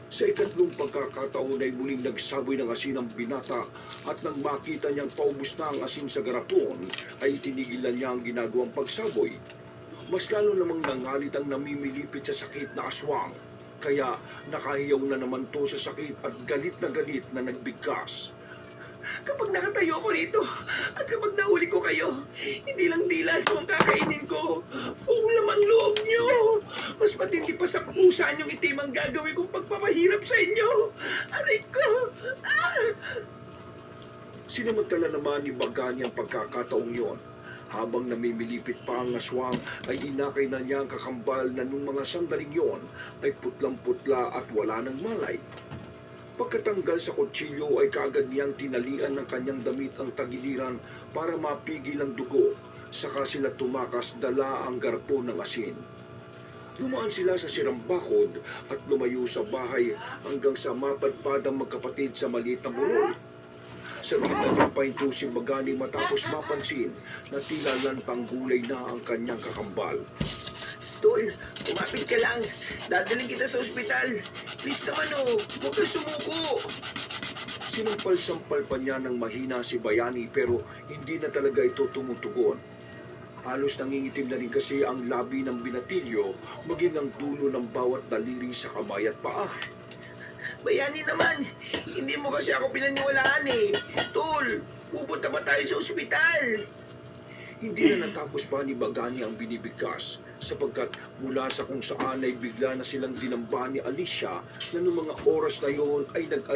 Sa ikatlong pagkakataon ay muling nagsaboy ng asin ang binata at nang makita niyang paubos na ang asin sa garapon ay tinigilan niya ang ginagawang pagsaboy. Mas lalo namang nangalit ang namimilipit sa sakit na aswang. Kaya nakahiyaw na naman to sa sakit at galit na nagbigkas. Kapag nakatayo ako rito at kapag nahuli ko kayo, hindi lang dila ko ang kakainin ko. Buong lamang loob nyo. Mas matindi pa sa pusa niyong itim ang gagawin kong pagpapahirap sa inyo. Aray ko! Ah! Sinamantala naman ni Bagani ang pagkakataong yon. Habang namimilipit pa ang aswang, ay inakay na niya ang kakambal na nung mga sandaling yon ay putlang-putla at wala ng malay. Pagkatanggal sa kutsilyo ay kaagad niyang tinalian ng kanyang damit ang tagiliran para mapigil ang dugo. Saka sila tumakas dala ang garpo ng asin. Dumaan sila sa sirang bakod at lumayo sa bahay hanggang sa mapadpad ang magkapatid sa maliit na burol. Sa gitna niya pahinto si Bagani matapos mapansin na tila lantang gulay na ang kanyang kakambal. Tol, kumapit ka lang. Dadaling kita sa ospital. Please naman huwag kang sumuko. Sinampal-sampal pa niya ng mahina si Bayani pero hindi na talaga ito tumutugon. Halos nangingitim na rin kasi ang labi ng binatilyo maging ang dulo ng bawat daliri sa kamay at paa. Bayani naman, hindi mo kasi ako pinaniwalaan Tol, pupunta pa tayo sa ospital. Hindi na natapos pa ni Bagani ang binibigkas sapagkat mula sa kung saan ay bigla na silang dinamba ni Alicia na noong mga oras na yon ay nag-anyo